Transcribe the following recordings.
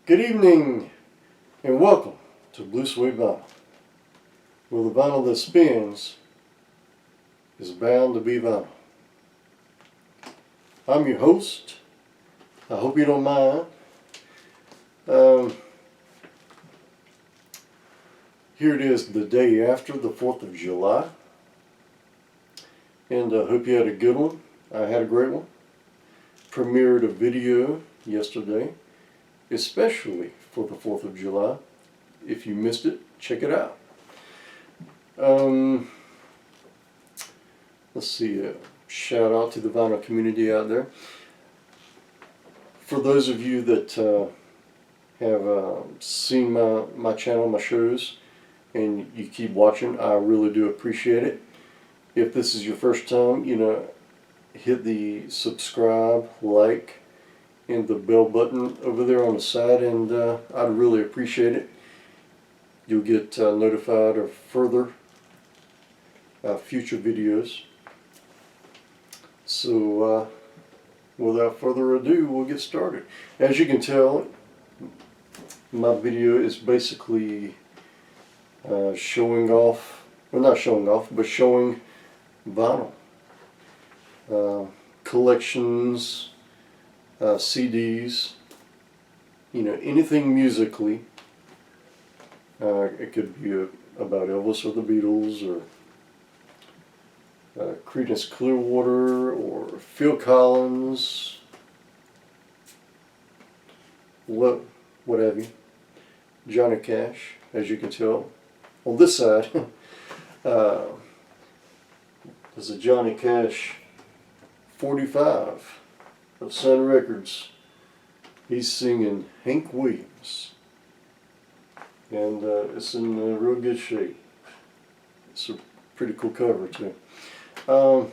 Good evening and welcome to Blue Suede Vinyl, where the vinyl that spins is bound to be vinyl. I'm your host. I hope you don't mind. Here it is the day after the 4th of July, and I hope you had a good one. I had a great one. Premiered a video yesterday, especially for the 4th of July. If you missed it, check it out. Let's see, shout out to the vinyl community out there. For those of you that have seen my channel, my shows, and you keep watching, I really do appreciate it. If this is your first time, hit the subscribe, like, and the bell button over there on the side, and I'd really appreciate it. You'll get notified of further future videos. So without further ado, we'll get started. As you can tell, my video is basically showing off, well, not showing off, but showing vinyl collections, CDs, anything musically. It could be about Elvis or the Beatles, or Creedence Clearwater, or Phil Collins, what have you, Johnny Cash, as you can tell. On this side, there's a Johnny Cash 45 of Sun Records. He's singing Hank Williams, and it's in real good shape. It's a pretty cool cover too. I'm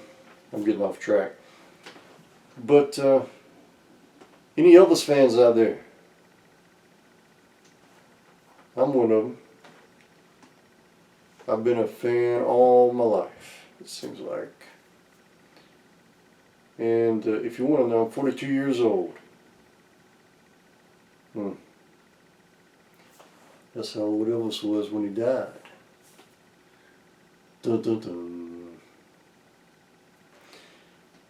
getting off track, but any Elvis fans out there? I'm one of them. I've been a fan all my life, it seems like. And if you want to know, I'm 42 years old. That's how old Elvis was when he died. Dun, dun, dun.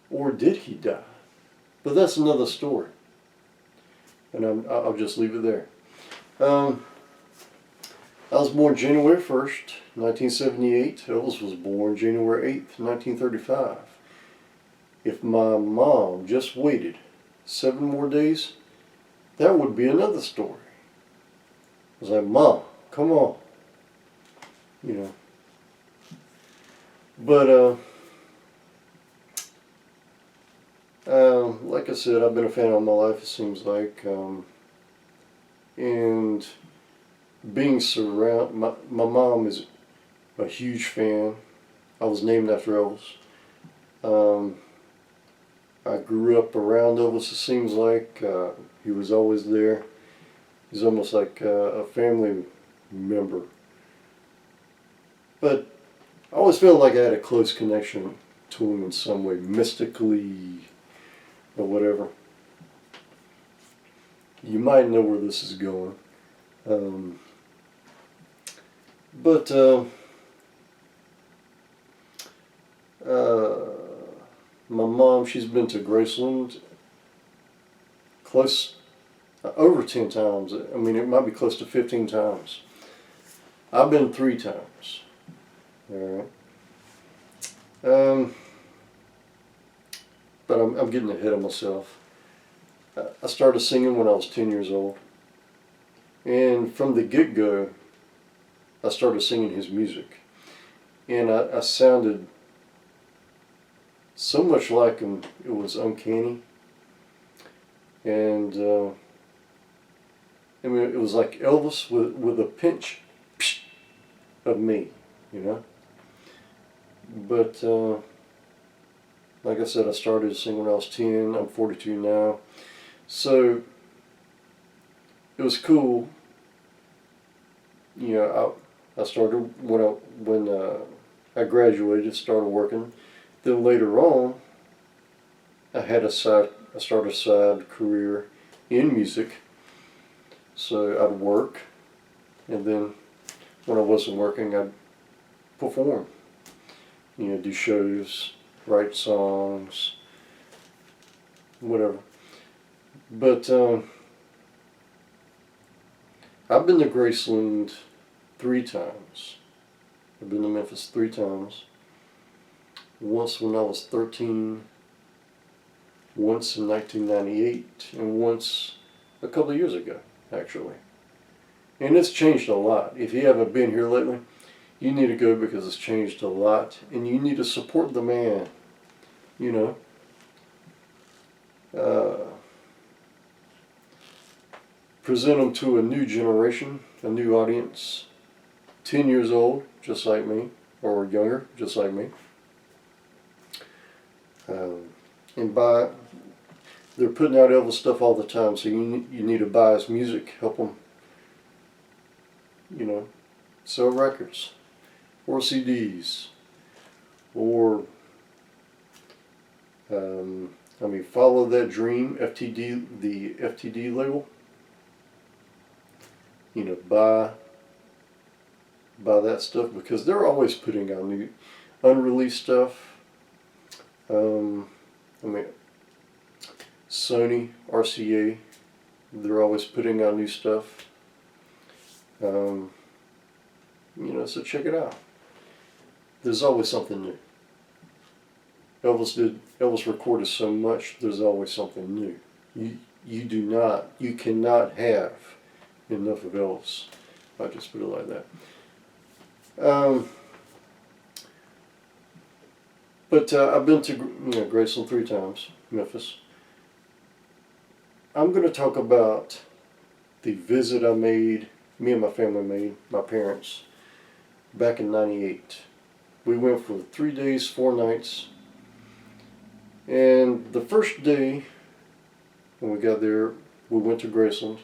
Or did he die? But that's another story, and I'll just leave it there. I was born January 1st, 1978. Elvis was born January 8th, 1935. If my mom just waited 7 more days, that would be another story. I was like, Mom, come on. But, like I said, I've been a fan all my life, it seems like. And being surrounded, my mom is a huge fan. I was named after Elvis. I grew up around Elvis, it seems like. He was always there. He's almost like a family member. But I always felt like I had a close connection to him in some way, mystically or whatever. You might know where this is going. But my mom, she's been to Graceland close, over 10 times. I mean, it might be close to 15 times. I've been 3 times. Alright. But I'm getting ahead of myself. I started singing when I was 10 years old. And from the get-go, I started singing his music. And I sounded so much like him, it was uncanny. And I mean, it was like Elvis with a pinch of me, But like I said, I started singing when I was 10. I'm 42 now. So it was cool. I started when I graduated, started working. Then later on, I started a side career in music. So I'd work, and then when I wasn't working, I'd perform. Do shows, write songs, whatever. But I've been to Graceland 3 times. I've been to Memphis 3 times. Once when I was 13, once in 1998, and once a couple of years ago, actually. And it's changed a lot. If you haven't been here lately, you need to go because it's changed a lot. And you need to support the man, you know. Present him to a new generation, a new audience, 10 years old, just like me, or younger, just like me. And they're putting out Elvis stuff all the time, so you need to buy his music, help them, sell records, or CDs, or, Follow That Dream, FTD, the FTD label. Buy that stuff, because they're always putting out new, unreleased stuff. Sony, RCA, they're always putting out new stuff. So check it out. There's always something new. Elvis recorded so much, there's always something new. You cannot have enough of Elvis. I'll just put it like that. But I've been to Graceland 3 times, Memphis. I'm going to talk about the visit me and my family made, my parents, back in '98. We went for 3 days, 4 nights. And the first day, when we got there, we went to Graceland.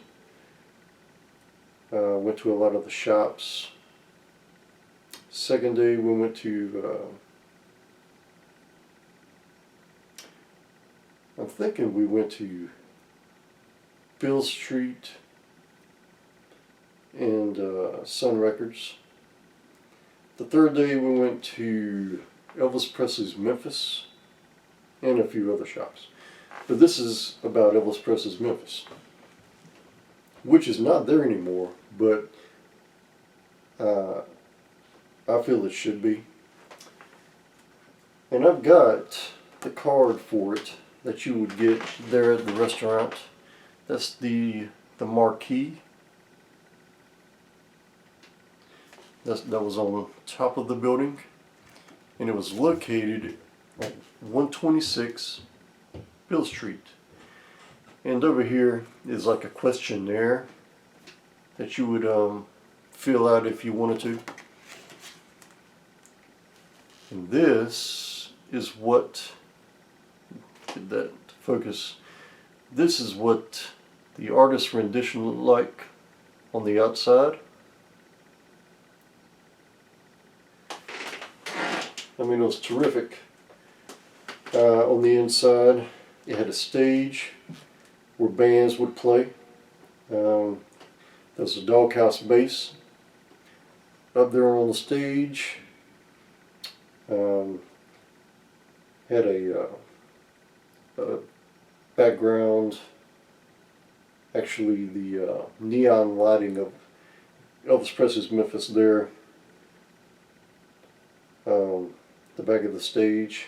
Went to a lot of the shops. Second day, we went to, I'm thinking we went to Bill Street and Sun Records. The third day, we went to Elvis Presley's Memphis and a few other shops. But this is about Elvis Presley's Memphis, which is not there anymore, but I feel it should be. And I've got the card for it that you would get there at the restaurant. That's the marquee. That was on top of the building, and it was located at 126 Bill Street. And over here is like a questionnaire that you would fill out if you wanted to. And this is what, get that to focus, this is what the artist's rendition looked like on the outside. It was terrific. On the inside, it had a stage where bands would play. There was a doghouse bass up there on the stage. Had a background, actually the neon lighting of Elvis Presley's Memphis there. The back of the stage.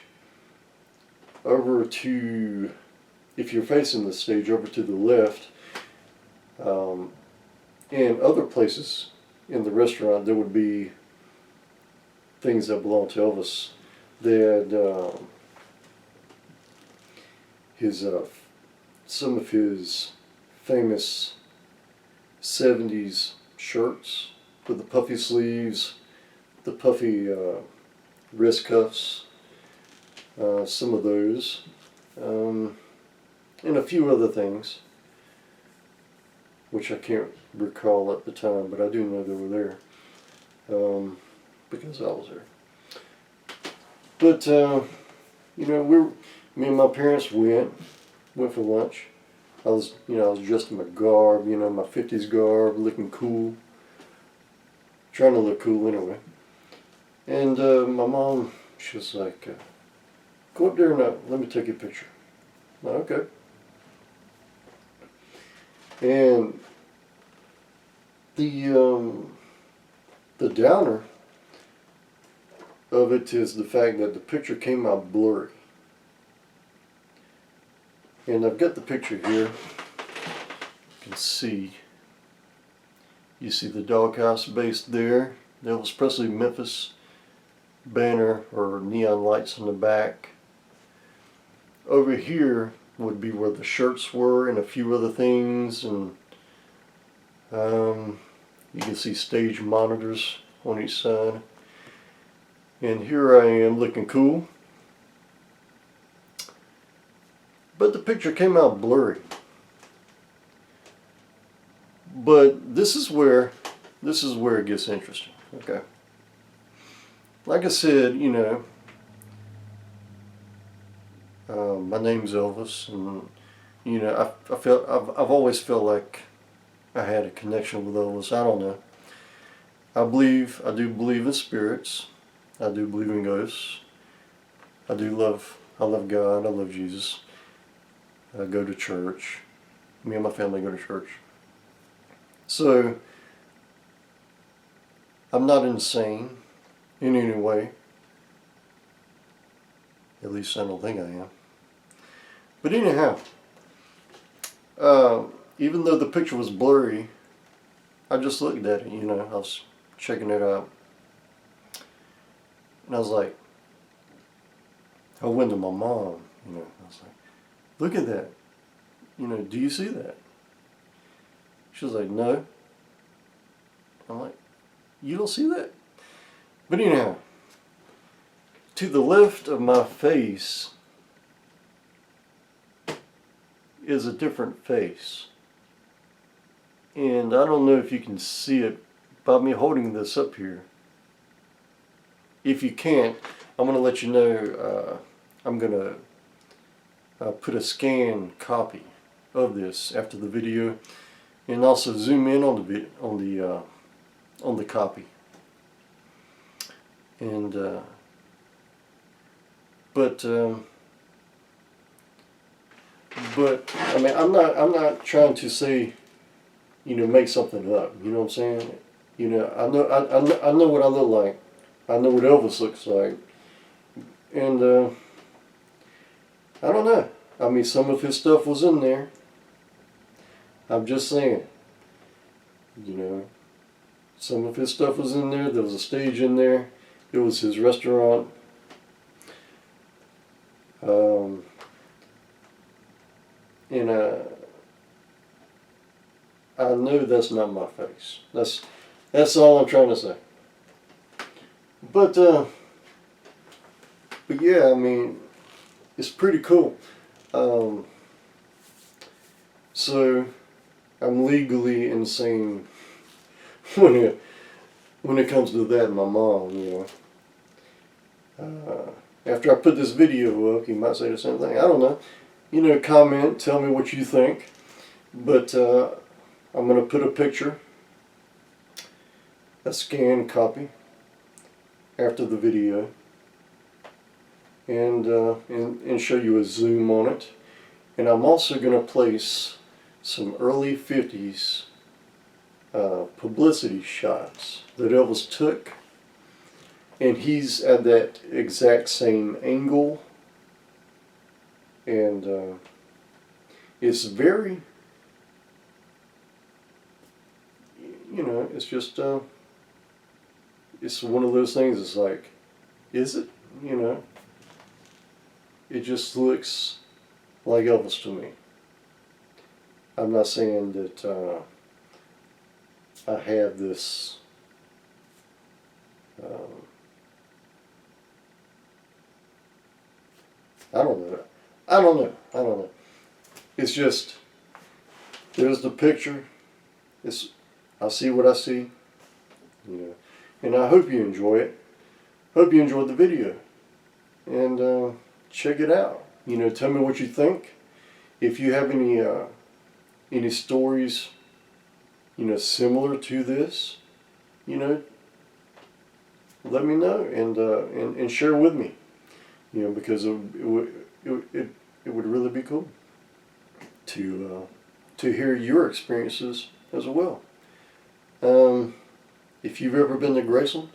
Over to, if you're facing the stage, over to the left, and other places in the restaurant, there would be things that belong to Elvis. They had some of his famous 70s shirts with the puffy sleeves, the puffy wrist cuffs, some of those, and a few other things, which I can't recall at the time, but I do know they were there, because I was there. But, me and my parents went for lunch. I was dressed in my garb, my 50s garb, looking cool. Trying to look cool anyway. And my mom, she was like, go up there and let me take a picture. I'm like, okay. And the downer of it is the fact that the picture came out blurry. And I've got the picture here. You can see. You see the doghouse base there. The Elvis Presley Memphis banner or neon lights in the back. Over here would be where the shirts were and a few other things, and you can see stage monitors on each side. And here I am looking cool. But the picture came out blurry. But this is where it gets interesting. Okay. Like I said, my name's Elvis, and I've always felt like I had a connection with Elvis. I don't know. I do believe in spirits. I do believe in ghosts. I love God. I love Jesus. I go to church. Me and my family go to church. So, I'm not insane in any way. At least I don't think I am. But anyhow, even though the picture was blurry, I just looked at it, I was checking it out. And I was like, I went to my mom, I was like, look at that. Do you see that? She was like, no. I'm like, you don't see that? But anyhow, to the left of my face is a different face. And I don't know if you can see it by me holding this up here. If you can't, I'm going to let you know, I'm going to put a scanned copy of this after the video, and also zoom in on the copy. And but I mean, I'm not trying to say, make something up. You know what I'm saying? I know what I look like. I know what Elvis looks like, and I don't know. I mean, some of his stuff was in there. I'm just saying. Some of his stuff was in there. There was a stage in there. It was his restaurant. And I know that's not my face. That's all I'm trying to say. But yeah, I mean, it's pretty cool. So I'm legally insane when it comes to that. My mom, after I put this video up, you might say the same thing. I don't know. Comment, tell me what you think. But I'm going to put a picture, a scanned copy, after the video, and show you a zoom on it. And I'm also going to place some early 50s publicity shots that Elvis took, and he's at that exact same angle, and it's very, it's just it's one of those things. It's like, is it? It just looks like Elvis to me. I'm not saying that I have this I don't know. It's just, there's the picture. I see what I see. And I hope you enjoy it. Hope you enjoyed the video. And check it out. Tell me what you think. If you have any any stories, similar to this, let me know and share with me, because it would really be cool to hear your experiences as well. If you've ever been to Graceland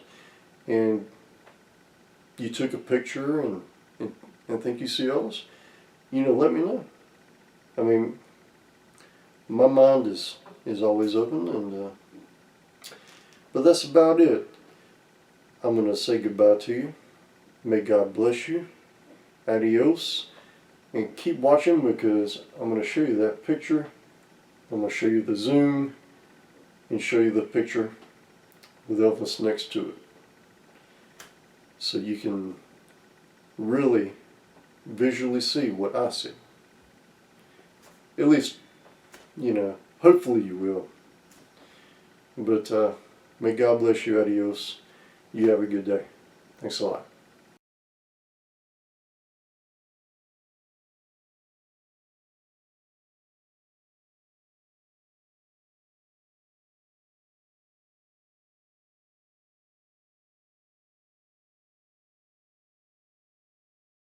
and you took a picture and think you see Elvis, let me know. I mean, my mind is always open, but that's about it. I'm going to say goodbye to you. May God bless you. Adios. And keep watching, because I'm going to show you that picture. I'm going to show you the zoom and show you the picture with Elvis next to it, so you can really visually see what I see. At least, hopefully you will. But may God bless you. Adios. You have a good day. Thanks a lot.